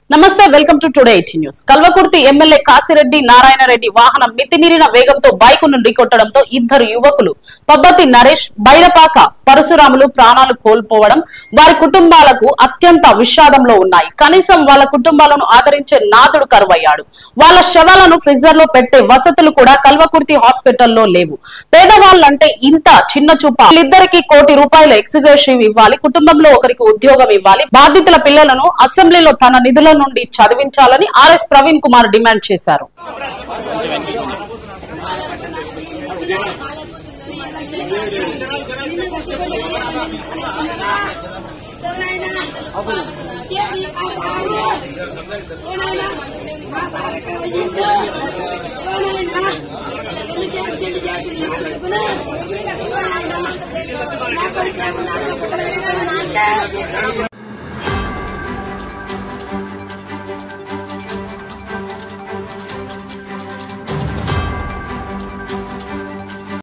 నమస్తే welcome to today 18 news. Kalwakurthy MLA Kasireddy Narayana Reddy వాహనం మితిమీరిన వేగంతో బైకును ఢీకొట్టడంతో ఇద్దరు యువకులు పబ్బతి నరేష్, బైరపాక పరశురాములు ప్రాణాలు కోల్పోవడం వారి కుటుంబాలకు అత్యంత విషాదంలో ఉన్నాయి. కనీసం వాళ్ళ కుటుంబాలను ఆదరించే నాథుడు కరువయ్యాడు. వాళ్ళ శవాలను ఫ్రిజర్ లో పెట్టే వసతులు కూడా కల్వకుర్తి హాస్పిటల్లో లేవు. పేదవాళ్ళంటే ఇంత చిన్న చూప. వీళ్ళిద్దరికి ₹1 కోటి ఎక్స్గ్రేషివ్ ఇవ్వాలి, కుటుంబంలో ఒకరికి ఉద్యోగం ఇవ్వాలి, బాధితుల పిల్లలను అసెంబ్లీలో తన నిధుల నుండి చదివించాలని ఆర్ఎస్ ప్రవీణ్ కుమార్ డిమాండ్ చేశారు.